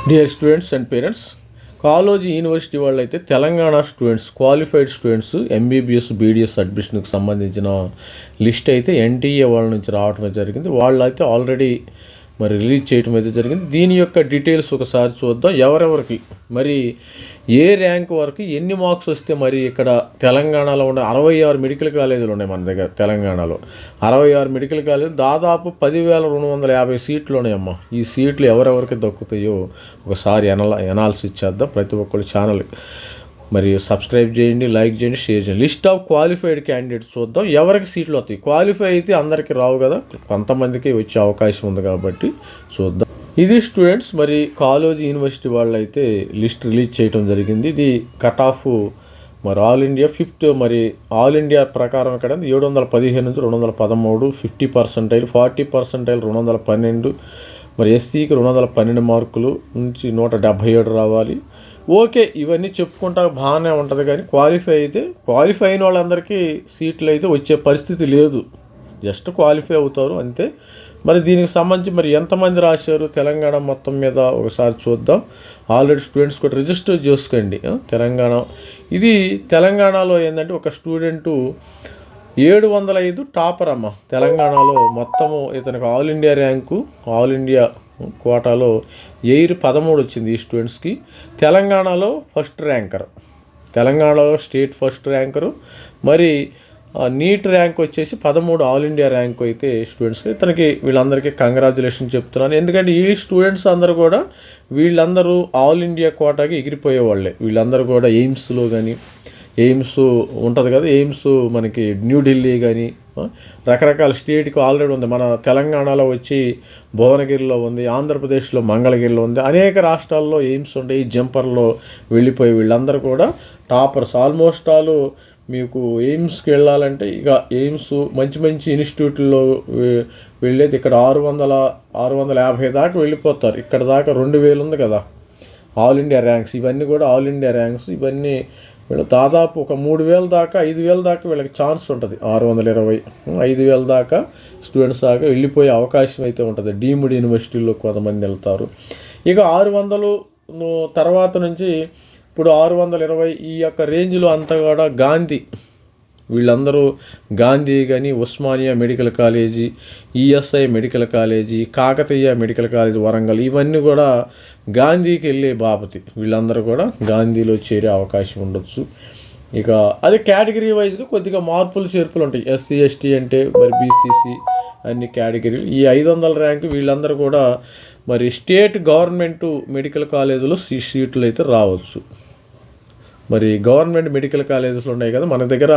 Dear students and parents, college university వాళ్ళు అయితే Telangana students qualified students MBBS BDS అడ్మిషన్కి సంబంధించిన లిస్ట్ అయితే ఎన్టీఏ వాళ్ళ నుంచి రావడం జరిగింది. వాళ్ళు అయితే ఆల్రెడీ మరి రిలీజ్ చేయడం అయితే జరిగింది. దీని యొక్క డీటెయిల్స్ ఒకసారి చూద్దాం. ఎవరెవరికి మరి ఏ ర్యాంక్ వరకు ఎన్ని మార్క్స్ వస్తే మరి ఇక్కడ తెలంగాణలో ఉన్న 66 మెడికల్ కాలేజీలు ఉన్నాయి మన దగ్గర. తెలంగాణలో 66 మెడికల్ కాలేజీలు, దాదాపు 10,250 సీట్లు ఉన్నాయమ్మా. ఈ సీట్లు ఎవరెవరికి దక్కుతాయో ఒకసారి ఎనాలిసిస్ చేద్దాం. ప్రతి ఒక్కరు ఛానల్ మరి సబ్స్క్రైబ్ చేయండి, లైక్ చేయండి, షేర్ చేయండి. లిస్ట్ ఆఫ్ క్వాలిఫైడ్ క్యాండిడేట్స్ చూద్దాం. ఎవరికి సీట్లు వస్తాయి. క్వాలిఫై అయితే అందరికీ రావు కదా, కొంతమందికి వచ్చే అవకాశం ఉంది కాబట్టి చూద్దాం. ఇది స్టూడెంట్స్ మరి కాలేజ్ యూనివర్సిటీ వాళ్ళు అయితే లిస్ట్ రిలీజ్ చేయడం జరిగింది. ఇది కట్ ఆఫ్ మరి ఆల్ ఇండియా ఫిఫ్త్, మరి ఆల్ ఇండియా ప్రకారం ఇక్కడ 715 నుంచి 213, 50%, 40%, 212, మరి ఎస్సీకి 212 మార్కులు నుంచి 177 రావాలి. ఓకే, ఇవన్నీ చెప్పుకుంటా బాగానే ఉంటుంది. కానీ క్వాలిఫై అయిన వాళ్ళందరికీ సీట్లు అయితే వచ్చే పరిస్థితి లేదు. జస్ట్ క్వాలిఫై అవుతారు అంతే. మరి దీనికి సంబంధించి మరి ఎంతమంది రాశారు తెలంగాణ మొత్తం మీద ఒకసారి చూద్దాం. ఆల్రెడీ స్టూడెంట్స్ కూడా రిజిస్టర్ చేసుకోండి. తెలంగాణ ఇది తెలంగాణలో ఏంటంటే ఒక స్టూడెంటు 705 టాపర్ అమ్మ. తెలంగాణలో మొత్తము ఇతనికి all India rank, all India కోటాలో 13 వచ్చింది ఈ స్టూడెంట్స్కి. తెలంగాణలో ఫస్ట్ ర్యాంకర్, తెలంగాణలో స్టేట్ ఫస్ట్ ర్యాంకరు. మరి నీట్ ర్యాంక్ వచ్చేసి 13 ఆల్ ఇండియా ర్యాంక్ అయితే స్టూడెంట్స్కి. ఇతనికి వీళ్ళందరికీ కంగ్రాచులేషన్ చెప్తున్నాను. ఎందుకంటే ఈ స్టూడెంట్స్ అందరూ కూడా వీళ్ళందరూ ఆల్ ఇండియా కోటాకి ఎగిరిపోయేవాళ్ళే. వీళ్ళందరూ కూడా ఎయిమ్స్లో కానీ, ఎయిమ్స్ ఉంటుంది కదా, ఎయిమ్స్ మనకి న్యూఢిల్లీ కానీ రకరకాల స్టేట్కి ఆల్రెడీ ఉంది. మన తెలంగాణలో వచ్చి భువనగిరిలో ఉంది, ఆంధ్రప్రదేశ్లో మంగళగిరిలో ఉంది, అనేక రాష్ట్రాల్లో ఎయిమ్స్ ఉండే. ఈ జంపర్లో వెళ్ళిపోయి వీళ్ళందరూ కూడా టాపర్స్. ఆల్మోస్ట్ ఆల్ మీకు ఎయిమ్స్కి వెళ్ళాలంటే ఇక ఎయిమ్స్ మంచి మంచి ఇన్స్టిట్యూట్లో వెళ్ళేది ఇక్కడ 650 దాకా వెళ్ళిపోతారు. ఇక్కడ దాకా 2000 ఉంది కదా ఆల్ ఇండియా ర్యాంక్స్. ఇవన్నీ కూడా ఆల్ ఇండియా ర్యాంక్స్. ఇవన్నీ వీళ్ళు దాదాపు ఒక 3000 దాకా 5000 దాకా వీళ్ళకి ఛాన్స్ ఉంటుంది. 620, 5000 దాకా స్టూడెంట్స్ దాకా వెళ్ళిపోయే అవకాశం అయితే ఉంటుంది. డీమ్డ్ యూనివర్సిటీల్లో కొంతమంది వెళ్తారు. ఇక 600 తర్వాత నుంచి ఇప్పుడు 620 ఈ యొక్క రేంజ్లో అంతా కూడా గాంధీ, వీళ్ళందరూ గాంధీ కానీ, Osmania medical college, ESI medical college, Kakatiya medical college Warangal, ఇవన్నీ కూడా గాంధీకి వెళ్ళే బాపతి. వీళ్ళందరూ కూడా గాంధీలో చేరే అవకాశం ఉండొచ్చు. ఇక అది కేటగిరీ వైజ్గా కొద్దిగా మార్పులు చేర్పులు ఉంటాయి. ఎస్సీ ఎస్టీ అంటే మరి బీసీసీ అన్ని కేటగిరీలు. ఈ 500 ర్యాంకు వీళ్ళందరూ కూడా మరి స్టేట్ గవర్నమెంట్ మెడికల్ కాలేజీలో సీట్లు అయితే రావచ్చు. మరి గవర్నమెంట్ మెడికల్ కాలేజెస్లు ఉన్నాయి కదా మన దగ్గర.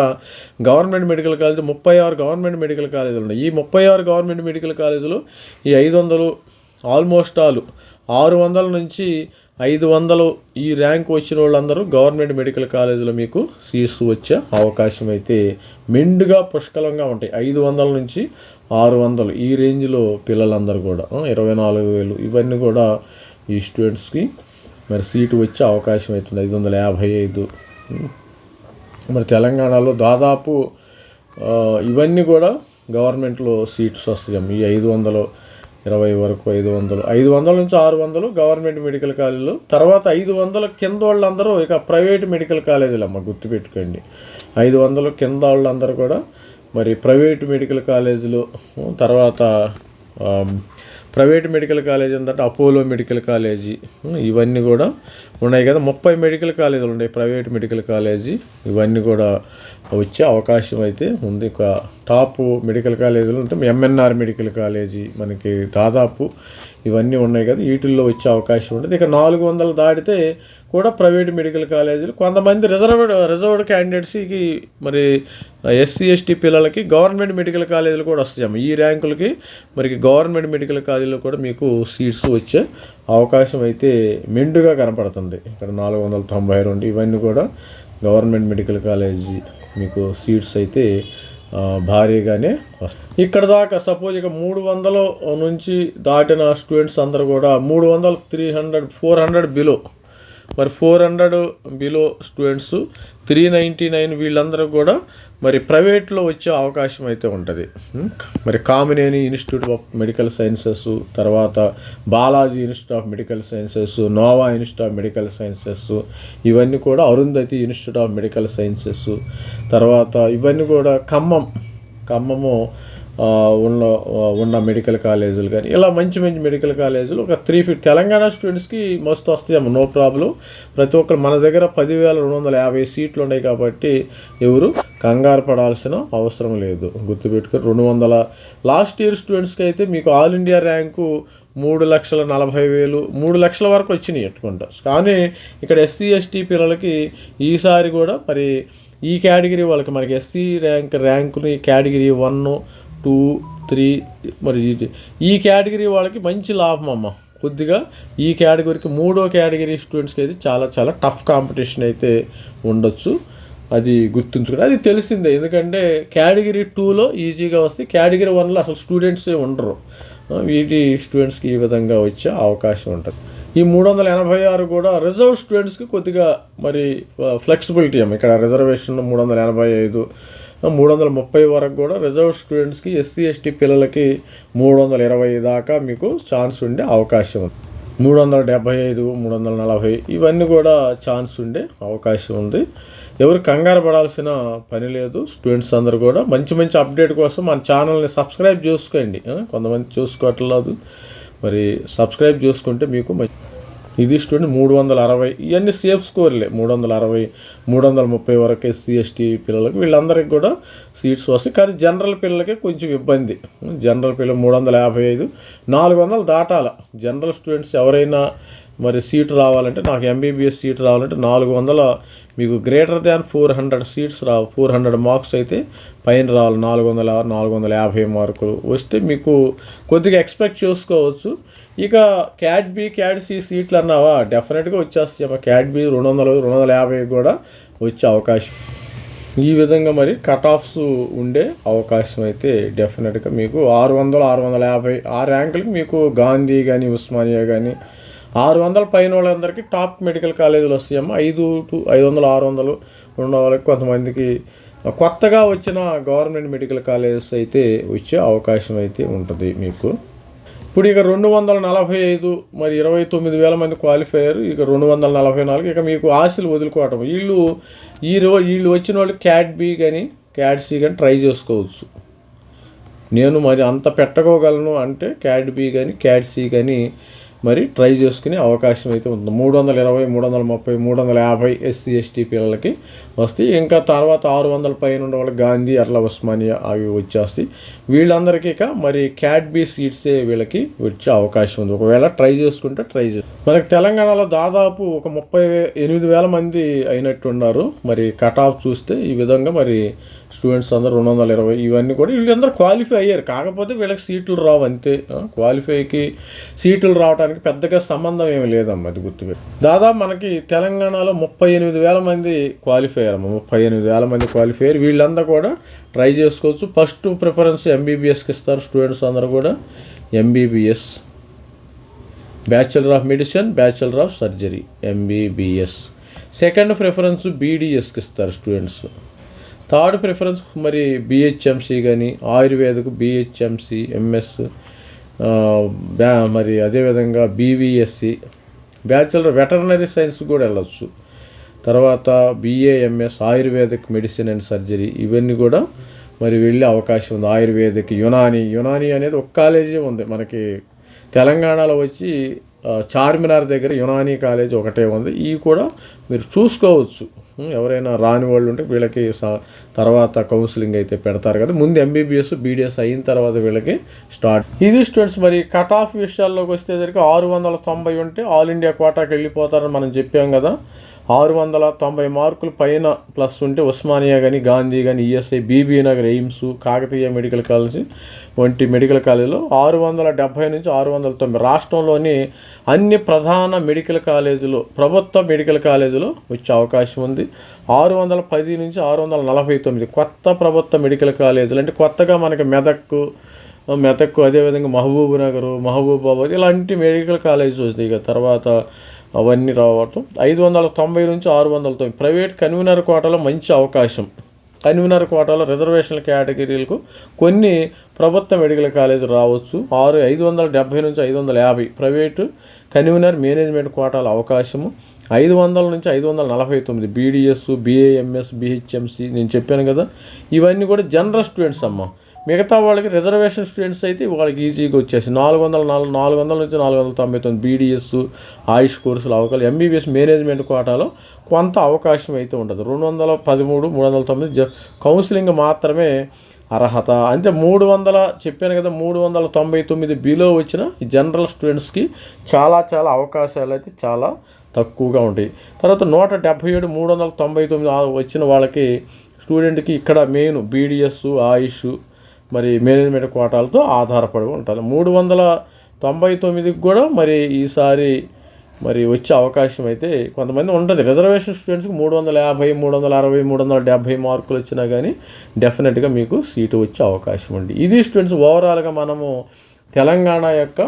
Government medical college 36 government medical కాలేజీలు ఉన్నాయి. ఈ 36 గవర్నమెంట్ మెడికల్ కాలేజీలు ఈ 500 ఆల్మోస్ట్ ఆల్ 600 నుంచి 500 ఈ ర్యాంక్ వచ్చిన వాళ్ళందరూ గవర్నమెంట్ మెడికల్ కాలేజీలో మీకు సీట్స్ వచ్చే అవకాశం అయితే మెండుగా పుష్కలంగా ఉంటాయి. 500 నుంచి 600 ఈ రేంజ్లో పిల్లలందరూ కూడా 24,000 ఇవన్నీ కూడా ఈ స్టూడెంట్స్కి మరి సీటు వచ్చే అవకాశం అవుతుంది. 555 మరి తెలంగాణలో దాదాపు ఇవన్నీ కూడా గవర్నమెంట్లో సీట్స్ వస్తాయి. ఈ 520 వరకు 500 నుంచి 600 గవర్నమెంట్ మెడికల్ కాలేజీలు. తర్వాత 500 కింద వాళ్ళందరూ ఇక ప్రైవేట్ మెడికల్ కాలేజీలు అమ్మ, గుర్తుపెట్టుకోండి. 500 కింద వాళ్ళందరూ కూడా మరి ప్రైవేట్ మెడికల్ కాలేజీలు. తర్వాత ప్రైవేట్ మెడికల్ కాలేజీ ఏంటంటే అపోలో మెడికల్ కాలేజీ, ఇవన్నీ కూడా ఉన్నాయి కదా. 30 మెడికల్ కాలేజీలు ఉన్నాయి ప్రైవేట్ మెడికల్ కాలేజీ. ఇవన్నీ కూడా వచ్చే అవకాశం అయితే ఉంది. ఒక టాప్ మెడికల్ కాలేజీలు అంటే ఎంఎన్ఆర్ మెడికల్ కాలేజీ మనకి దాదాపు ఇవన్నీ ఉన్నాయి కదా, వీటిల్లో వచ్చే అవకాశం ఉంటుంది. ఇక 400 దాటితే కూడా ప్రైవేట్ మెడికల్ కాలేజీలు. కొంతమంది రిజర్వ్డ్ క్యాండిడేట్స్కి మరి ఎస్సీ ఎస్టీ పిల్లలకి గవర్నమెంట్ మెడికల్ కాలేజీలు కూడా వస్తాయి. ఈ ర్యాంకులకి మరి గవర్నమెంట్ మెడికల్ కాలేజీలో కూడా మీకు సీట్స్ వచ్చే అవకాశం అయితే మెండుగా కనపడుతుంది. ఇక్కడ 492 ఇవన్నీ కూడా గవర్నమెంట్ మెడికల్ కాలేజీ మీకు సీట్స్ అయితే భారీగానే వస్తాయి. ఇక్కడ దాకా సపోజ్ ఇక 300 నుంచి దాటిన స్టూడెంట్స్ అందరూ కూడా 300, 300, 400 బిలో మరి 400 బిలో స్టూడెంట్స్ 399 వీళ్ళందరూ కూడా మరి ప్రైవేట్లో వచ్చే అవకాశం అయితే ఉంటుంది. మరి Kamineni institute of medical sciences, తర్వాత Balaji institute of medical sciences, Nova institute of medical sciences, ఇవన్నీ కూడా Arundhati institute of medical sciences, తర్వాత ఇవన్నీ కూడా ఖమ్మము ఉన్న మెడికల్ కాలేజీలు కానీ ఇలా మంచి మెడికల్ కాలేజీలు ఒక 350 తెలంగాణ స్టూడెంట్స్కి మస్తు వస్తాయమ్మ, నో ప్రాబ్లం. ప్రతి ఒక్కరు మన దగ్గర 10,250 సీట్లు ఉన్నాయి కాబట్టి ఎవరు కంగారు పడాల్సిన అవసరం లేదు. గుర్తుపెట్టుకొని 200 లాస్ట్ ఇయర్ స్టూడెంట్స్కి అయితే మీకు ఆల్ ఇండియా ర్యాంకు 3,40,000 3 లక్షల వరకు వచ్చినాయి ఎట్టుకుంటా. కానీ ఇక్కడ ఎస్సీ ఎస్టీ పిల్లలకి ఈసారి కూడా మరి ఈ కేటగిరీ వాళ్ళకి మనకి ఎస్సీ ర్యాంకుని కేటగిరీ 1, 2, 3 మరి ఈ కేటగిరీ వాళ్ళకి మంచి లాభం అమ్మ. కొద్దిగా ఈ కేటగిరీకి 3వ కేటగిరీ స్టూడెంట్స్కి అయితే చాలా టఫ్ కాంపిటీషన్ అయితే ఉండొచ్చు. అది గుర్తుంచుకుని అది తెలిసిందే. ఎందుకంటే కేటగిరీ 2లో ఈజీగా వస్తే కేటగిరీ 1లో అసలు స్టూడెంట్సే ఉండరు. వీటి స్టూడెంట్స్కి ఈ విధంగా వచ్చే అవకాశం ఉంటుంది. ఈ 386 కూడా రిజర్వ్ స్టూడెంట్స్కి కొద్దిగా మరి ఫ్లెక్సిబిలిటీ అమ్మ. ఇక్కడ రిజర్వేషన్ 385, 330 వరకు కూడా రిజర్వ్ స్టూడెంట్స్కి, ఎస్సీ ఎస్టీ పిల్లలకి 320 దాకా మీకు ఛాన్స్ ఉండే అవకాశం ఉంది. 375, 340 ఇవన్నీ కూడా ఛాన్స్ ఉండే అవకాశం ఉంది. ఎవరు కంగారు పడాల్సిన పని లేదు. స్టూడెంట్స్ అందరూ కూడా మంచి అప్డేట్ కోసం మన ఛానల్ని సబ్స్క్రైబ్ చేసుకోండి. కొంతమంది చూసుకోవట్లేదు, మరి సబ్స్క్రైబ్ చేసుకుంటే మీకు ఇది స్టూడెంట్ 360 ఇవన్నీ సేఫ్ స్కోర్లే. 360, 330 వరకు ఎస్సీ ఎస్టీ పిల్లలకి వీళ్ళందరికీ కూడా సీట్స్ వస్తాయి. కానీ జనరల్ పిల్లలకి కొంచెం ఇబ్బంది. జనరల్ పిల్లలు 355, 400 దాటాల. జనరల్ స్టూడెంట్స్ ఎవరైనా మరి సీటు రావాలంటే, నాకు ఎంబీబీఎస్ సీట్ రావాలంటే 400 మీకు గ్రేటర్ దాన్ 400 సీట్స్ రావు. 400 మార్క్స్ అయితే పైన రావాలి. 400, 450 మార్కులు వస్తే మీకు కొద్దిగా ఎక్స్పెక్ట్ చేసుకోవచ్చు. ఇక క్యాట్ బి, క్యాట్ సి సీట్లు అన్నావా డెఫినెట్గా వచ్చేస్తాయి. క్యాట్ బి 200, 250 కూడా వచ్చే అవకాశం. ఈ విధంగా మరి కట్ ఆఫ్స్ ఉండే అవకాశం అయితే డెఫినెట్గా మీకు 600, 650 ఆ ర్యాంకులకి మీకు గాంధీ కానీ, ఉస్మానియా కానీ 600 పైన వాళ్ళందరికీ టాప్ మెడికల్ కాలేజీలు వస్తాయమ్మ. 500, 600 ఉన్న వాళ్ళకి కొంతమందికి కొత్తగా వచ్చిన గవర్నమెంట్ మెడికల్ కాలేజెస్ అయితే వచ్చే అవకాశం అయితే ఉంటుంది మీకు. ఇప్పుడు ఇక 245 మరి 29,000 మంది క్వాలిఫైయర్, ఇక 244 ఇక మీకు ఆశలు వదులుకోవటం. వీళ్ళు వచ్చిన వాళ్ళు క్యాట్ బి కానీ క్యాట్ సి కానీ ట్రై చేసుకోవచ్చు. నేను మరి అంత పెట్టకోగలను అంటే క్యాట్ బి కానీ క్యాట్ సి కానీ మరి ట్రై చేసుకునే అవకాశం అయితే ఉంది. 320, 330, 350 ఎస్సీ ఎస్టీ పిల్లలకి వస్తాయి. ఇంకా తర్వాత 600 పైన ఉండే వాళ్ళకి గాంధీ, అట్లా ఉస్మానియా అవి వచ్చేస్తాయి. వీళ్ళందరికీ ఇక మరి క్యాట్ బి సీట్సే వీళ్ళకి వచ్చే అవకాశం ఉంది. ఒకవేళ ట్రై చేసుకుంటే మనకి తెలంగాణలో దాదాపు ఒక 38,000 మంది అయినట్టున్నారు. మరి కట్ ఆఫ్ చూస్తే ఈ విధంగా మరి స్టూడెంట్స్ అందరూ 220 ఇవన్నీ కూడా వీళ్ళందరూ క్వాలిఫై అయ్యారు. కాకపోతే వీళ్ళకి సీట్లు రావు అంతే. క్వాలిఫైకి సీట్లు రావడానికి పెద్దగా సంబంధం ఏమి లేదమ్మా, అది గుర్తుపెట్టి. దాదాపు మనకి తెలంగాణలో 38,000 మంది క్వాలిఫై అయ్యారమ్మా. 38,000 మంది క్వాలిఫై అయ్యారు. వీళ్ళందరూ కూడా ట్రై చేసుకోవచ్చు. ఫస్ట్ ప్రిఫరెన్స్ ఎంబీబీఎస్కి ఇస్తారు స్టూడెంట్స్ అందరూ కూడా. MBBS, bachelor of medicine, bachelor of surgery, MBBS. Second preference బీడీఎస్కి ఇస్తారు స్టూడెంట్స్. థర్డ్ ప్రిఫరెన్స్ మరి బిహెచ్ఎంసి కానీ, ఆయుర్వేదకు బిహెచ్ఎంసి, ఎంఎస్, మరి అదేవిధంగా బీవీఎస్సి, బ్యాచిలర్ వెటర్నరీ సైన్స్ కూడా వెళ్ళొచ్చు. తర్వాత BAMS, ayurvedic medicine and surgery ఇవన్నీ కూడా మరి వెళ్ళే అవకాశం ఉంది. ఆయుర్వేదిక్, యునాని అనేది ఒక కాలేజీ ఉంది మనకి తెలంగాణలో వచ్చి చార్మినార్ దగ్గర యునాని కాలేజ్ ఒకటే ఉంది. ఇవి కూడా మీరు చూసుకోవచ్చు. ఎవరైనా రాని వాళ్ళు ఉంటే వీళ్ళకి తర్వాత కౌన్సిలింగ్ అయితే పెడతారు కదా. ముందు ఎంబీబీఎస్, బీడీఎస్ అయిన తర్వాత వీళ్ళకి స్టార్ట్. ఇది స్టూడెంట్స్ మరి కట్ ఆఫ్ విషయాల్లోకి వచ్చేసరికి 690 ఉంటే ఆల్ ఇండియా కోటాకి వెళ్ళిపోతారని మనం చెప్పాం కదా. 690 మార్కులు పైన ప్లస్ ఉంటే ఉస్మానియా కానీ, గాంధీ కానీ, ESI, Bibi Nagar, AIIMS, Kakatiya medical college వంటి మెడికల్ కాలేజీలో 670 నుంచి 690 రాష్ట్రంలోని అన్ని ప్రధాన మెడికల్ కాలేజీలు, ప్రభుత్వ మెడికల్ కాలేజీలో వచ్చే అవకాశం ఉంది. 610 నుంచి 649 కొత్త ప్రభుత్వ మెడికల్ కాలేజీలు, అంటే కొత్తగా మనకి మెదక్ అదేవిధంగా మహబూబాబాద్ ఇలాంటి మెడికల్ కాలేజెస్ వస్తాయి. ఇక తర్వాత అవన్నీ రావటం 590 నుంచి 690. ప్రైవేట్ కన్వీనర్ కోటాలో మంచి అవకాశం. కన్వీనర్ కోటాలో రిజర్వేషన్ల కేటగిరీలకు కొన్ని ప్రభుత్వ మెడికల్ కాలేజీలు రావచ్చు. 570 నుంచి 550 ప్రైవేటు కన్వీనర్ మేనేజ్మెంట్ కోటాల అవకాశము. 500 నుంచి 549 బీడీఎస్, బీఏఎంఎస్, బీహెచ్ఎంసి నేను చెప్పాను కదా, ఇవన్నీ కూడా జనరల్ స్టూడెంట్స్ అమ్మ. మిగతా వాళ్ళకి రిజర్వేషన్ స్టూడెంట్స్ అయితే వాళ్ళకి ఈజీగా వచ్చేసి 400 నుంచి 499 బీడీఎస్, ఆయుష్ కోర్సులు అవకాశం. ఎంబీబీఎస్ మేనేజ్మెంట్ కోటాలో కొంత అవకాశం అయితే ఉండదు. 213, 309 కౌన్సిలింగ్ మాత్రమే అర్హత. అంటే 300 చెప్పాను కదా, 399 బిలో వచ్చిన ఈ జనరల్ స్టూడెంట్స్కి చాలా అవకాశాలు అయితే చాలా తక్కువగా ఉంటాయి. తర్వాత 177, 399 వచ్చిన వాళ్ళకి స్టూడెంట్కి ఇక్కడ మెయిన్ బీడీఎస్, ఆయుష్ మరి మేనేజ్మెంట్ కోటాలతో ఆధారపడి ఉంటుంది. 399కి కూడా మరి ఈసారి మరి వచ్చే అవకాశం అయితే కొంతమంది ఉంటుంది. రిజర్వేషన్ స్టూడెంట్స్కి 350, 360, 370 మార్కులు వచ్చినా కానీ డెఫినెట్గా మీకు సీటు వచ్చే అవకాశం ఉంది. ఇది స్టూడెంట్స్ ఓవరాల్గా మనము తెలంగాణ యొక్క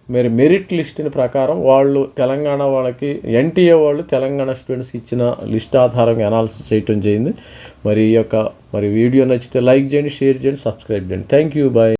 మరి మెరిట్ లిస్ట్ని ప్రకారం వాళ్ళు తెలంగాణ వాళ్ళకి ఎన్టీఏ వాళ్ళు తెలంగాణ స్టూడెంట్స్ ఇచ్చిన లిస్ట్ ఆధారంగా అనాలిసిస్ చేయటం జరిగింది. మరి ఈ యొక్క వీడియో నచ్చితే లైక్ చేయండి, షేర్ చేయండి, సబ్స్క్రైబ్ చేయండి. Thank you, bye.